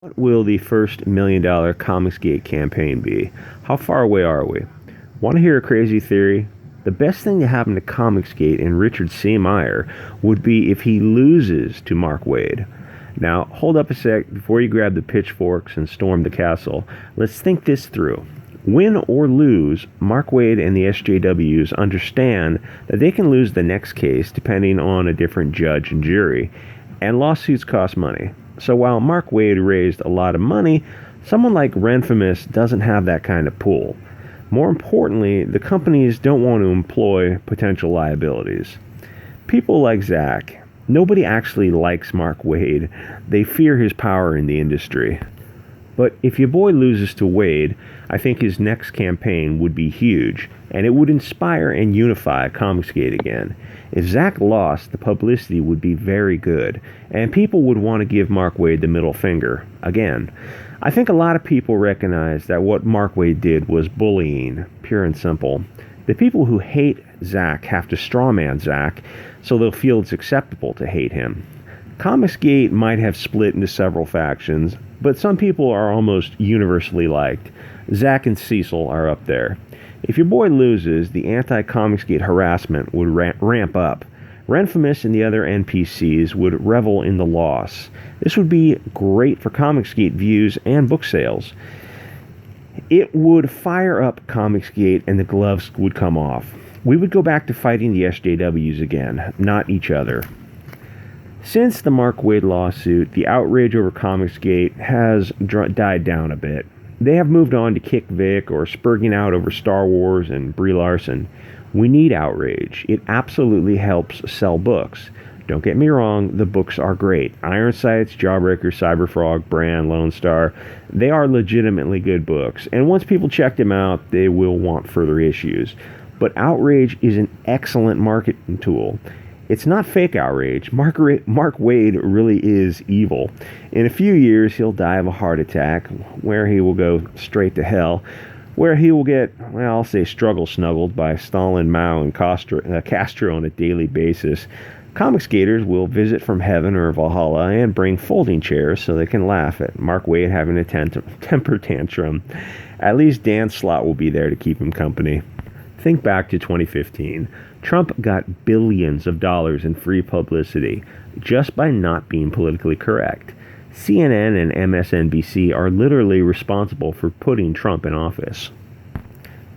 What will the first $1 million COMICSGATE campaign be? How far away are we? Want to hear a crazy theory? The best thing to happen to COMICSGATE and Richard Meyer would be if he loses to Mark Waid. Now, hold up a sec before you grab the pitchforks and storm the castle. Let's think this through. Win or lose, Mark Waid and the SJWs understand that they can lose the next case depending on a different judge and jury, and lawsuits cost money. So while Mark Waid raised a lot of money, someone like Renfamous doesn't have that kind of pool. More importantly, the companies don't want to employ potential liabilities. People like Zach, nobody actually likes Mark Waid. They fear his power in the industry. But if your boy loses to Waid, I think his next campaign would be huge, and it would inspire and unify COMICSGATE again. If Zach lost, the publicity would be very good, and people would want to give Mark Waid the middle finger again. I think a lot of people recognize that what Mark Waid did was bullying, pure and simple. The people who hate Zach have to strawman Zach, so they'll feel it's acceptable to hate him. COMICSGATE might have split into several factions, but some people are almost universally liked. Zach and Cecil are up there. If your boy loses, the anti-COMICSGATE harassment would ramp up. Renfamous and the other NPCs would revel in the loss. This would be great for COMICSGATE views and book sales. It would fire up COMICSGATE and the gloves would come off. We would go back to fighting the SJWs again, not each other. Since the Mark Waid lawsuit, the outrage over COMICSGATE has died down a bit. They have moved on to Kick Vic or spurging out over Star Wars and Brie Larson. We need outrage. It absolutely helps sell books. Don't get me wrong, the books are great. Iron Sights, Jawbreakers, Cyberfrog, Brand, Lone Star, they are legitimately good books. And once people check them out, they will want further issues. But outrage is an excellent marketing tool. It's not fake outrage. Mark Waid really is evil. In a few years, he'll die of a heart attack, where he will go straight to hell, where he will get, well, I'll say struggle-snuggled by Stalin, Mao, and Castro on a daily basis. COMICSGATers will visit from heaven or Valhalla and bring folding chairs so they can laugh at Mark Waid having a temper tantrum. At least Dan Slott will be there to keep him company. Think back to 2015. Trump got billions of dollars in free publicity just by not being politically correct. CNN and MSNBC are literally responsible for putting Trump in office.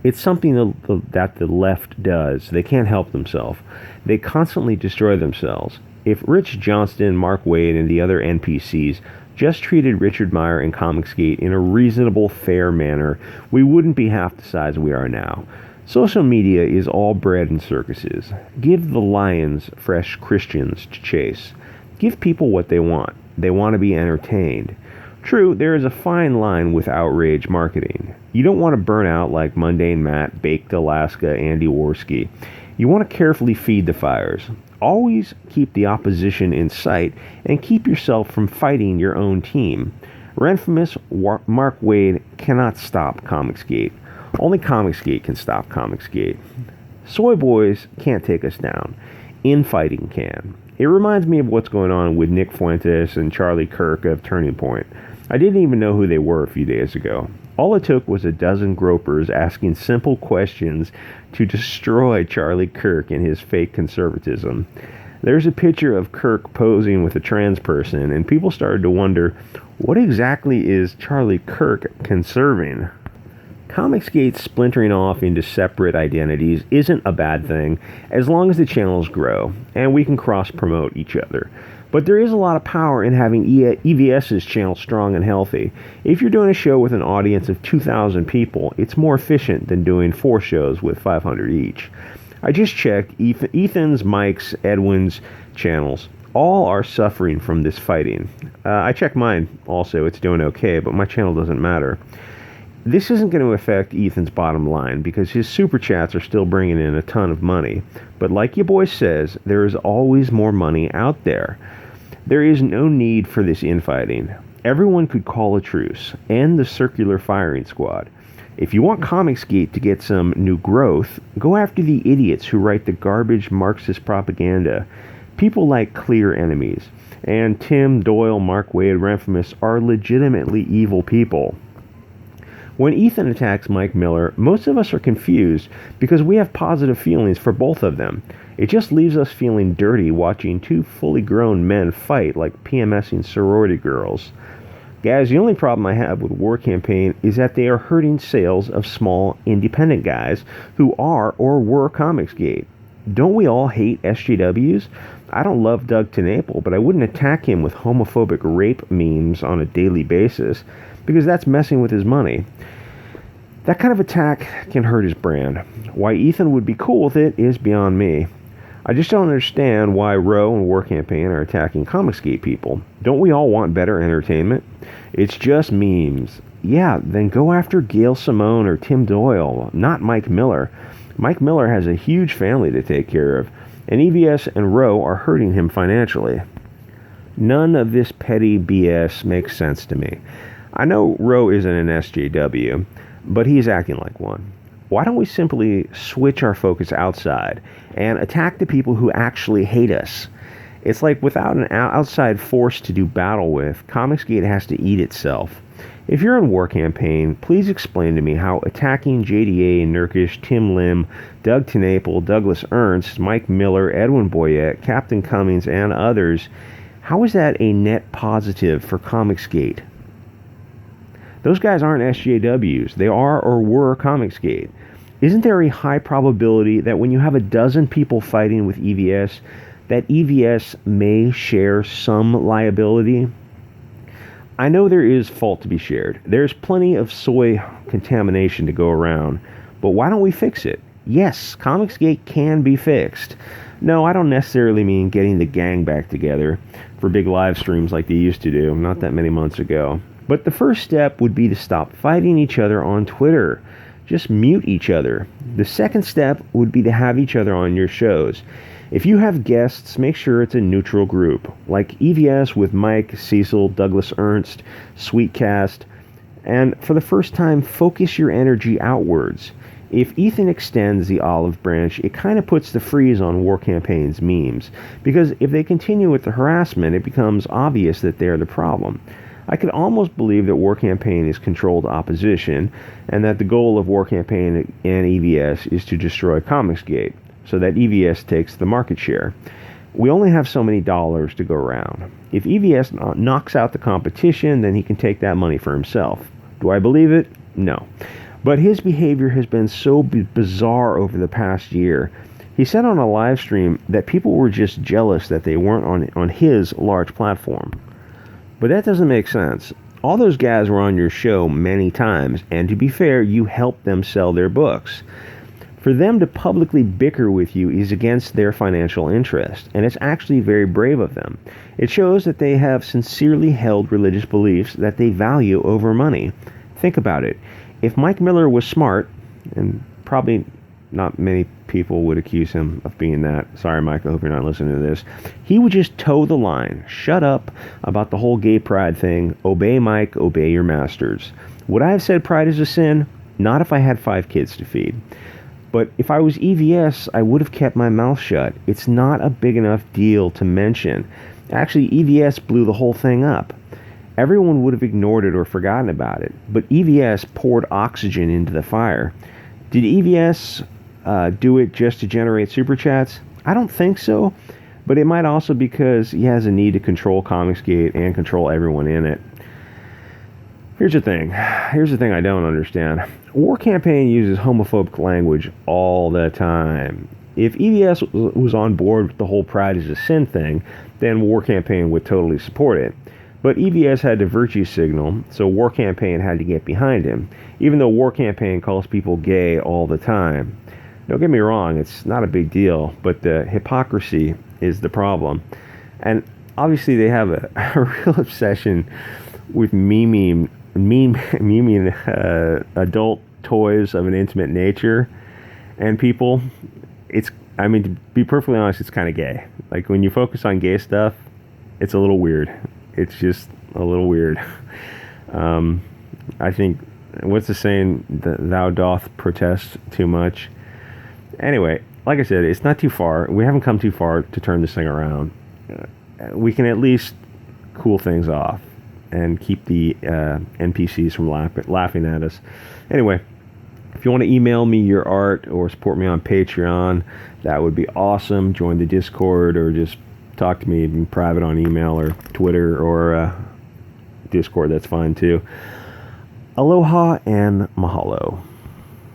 It's something that the left does. They can't help themselves. They constantly destroy themselves. If Rich Johnston, Mark Waid, and the other NPCs just treated Richard Meyer and COMICSGATE in a reasonable, fair manner, we wouldn't be half the size we are now. Social media is all bred in circuses. Give the lions fresh Christians to chase. Give people what they want. They want to be entertained. True, there is a fine line with outrage marketing. You don't want to burn out like Mundane Matt, Baked Alaska, Andy Worski. You want to carefully feed the fires. Always keep the opposition in sight and keep yourself from fighting your own team. Renfamous Mark Waid cannot stop COMICSGATE. Only COMICSGATE can stop COMICSGATE. Soy Boys can't take us down. Infighting can. It reminds me of what's going on with Nick Fuentes and Charlie Kirk of Turning Point. I didn't even know who they were a few days ago. All it took was a dozen gropers asking simple questions to destroy Charlie Kirk and his fake conservatism. There's a picture of Kirk posing with a trans person, and people started to wonder, what exactly is Charlie Kirk conserving? COMICSGATE splintering off into separate identities isn't a bad thing as long as the channels grow and we can cross-promote each other. But there is a lot of power in having EVS's channel strong and healthy. If you're doing a show with an audience of 2,000 people, it's more efficient than doing 4 shows with 500 each. I just checked Ethan's, Mike's, Edwin's channels. All are suffering from this fighting. I checked mine also. It's doing okay, but my channel doesn't matter. This isn't going to affect Ethan's bottom line because his super chats are still bringing in a ton of money. But like your boy says, there is always more money out there. There is no need for this infighting. Everyone could call a truce, end the circular firing squad. If you want COMICSGATE to get some new growth, go after the idiots who write the garbage Marxist propaganda. People like clear enemies. and Tim, Doyle, Mark Waid, Renfamous are legitimately evil people. When Ethan attacks Mike Miller, most of us are confused because we have positive feelings for both of them. It just leaves us feeling dirty watching two fully grown men fight like PMSing sorority girls. Guys, the only problem I have with War Campaign is that they are hurting sales of small, independent guys who are or were COMICSGATE. Don't we all hate SJWs? I don't love Doug Tennapel, but I wouldn't attack him with homophobic rape memes on a daily basis, because that's messing with his money. That kind of attack can hurt his brand. Why Ethan would be cool with it is beyond me. I just don't understand why Roe and War Campaign are attacking COMICSGATE people. Don't we all want better entertainment? It's just memes. Yeah, then go after Gail, Simone, or Tim Doyle, not Mike Miller. Mike Miller has a huge family to take care of, and EVS and Roe are hurting him financially. None of this petty BS makes sense to me. I know Roe isn't an SJW, but he's acting like one. Why don't we simply switch our focus outside and attack the people who actually hate us? It's like without an outside force to do battle with, COMICSGATE has to eat itself. If you're in War Campaign, please explain to me how attacking JDA, Nurkish, Tim Lim, Doug Tennapel, Douglas Ernst, Mike Miller, Edwin Boyette, Captain Cummings, and others, how is that a net positive for COMICSGATE? Those guys aren't SJWs. They are or were COMICSGATE. Isn't there a high probability that when you have a dozen people fighting with EVS, that EVS may share some liability? I know there is fault to be shared. There's plenty of soy contamination to go around. But why don't we fix it? Yes, COMICSGATE can be fixed. No, I don't necessarily mean getting the gang back together for big live streams like they used to do not that many months ago. But the first step would be to stop fighting each other on Twitter. Just mute each other. The second step would be to have each other on your shows. If you have guests, make sure it's a neutral group, like EVS with Mike, Cecil, Douglas Ernst, Sweetcast, and for the first time, focus your energy outwards. If Ethan extends the olive branch, it kind of puts the freeze on War Campaign's memes, because if they continue with the harassment, it becomes obvious that they're the problem. I could almost believe that War Campaign is controlled opposition, and that the goal of War Campaign and EVS is to destroy COMICSGATE, so that EVS takes the market share. We only have so many dollars to go around. If EVS knocks out the competition, then he can take that money for himself. Do I believe it? No. But his behavior has been so bizarre over the past year. He said on a live stream that people were just jealous that they weren't on his large platform. But that doesn't make sense. All those guys were on your show many times, and to be fair, you helped them sell their books. For them to publicly bicker with you is against their financial interest, and it's actually very brave of them. It shows that they have sincerely held religious beliefs that they value over money. Think about it. If Mike Miller was smart, and probably not many people would accuse him of being that. Sorry, Mike, I hope you're not listening to this. He would just toe the line. Shut up about the whole gay pride thing. Obey Mike, obey your masters. Would I have said pride is a sin? Not if I had 5 kids to feed. But if I was EVS, I would have kept my mouth shut. It's not a big enough deal to mention. Actually, EVS blew the whole thing up. Everyone would have ignored it or forgotten about it. But EVS poured oxygen into the fire. Did EVS do it just to generate super chats? I don't think so, but it might also because he has a need to control COMICSGATE and control everyone in it. Here's the thing I don't understand. War Campaign uses homophobic language all the time. If EVS was on board with the whole pride is a sin thing, then War Campaign would totally support it. But EVS had to virtue signal, so War Campaign had to get behind him, even though War Campaign calls people gay all the time. Don't get me wrong, it's not a big deal, but the hypocrisy is the problem. And obviously they have a real obsession with memeing adult toys of an intimate nature. And people, to be perfectly honest, it's kind of gay. Like, when you focus on gay stuff, it's a little weird. It's just a little weird. I think, what's the saying? Thou doth protest too much. Anyway, like I said, it's not too far. We haven't come too far to turn this thing around. we can at least cool things off and keep the NPCs from laughing at us. Anyway, if you want to email me your art or support me on Patreon, that would be awesome. Join the Discord or just talk to me in private on email or Twitter or Discord. That's fine too. Aloha and mahalo.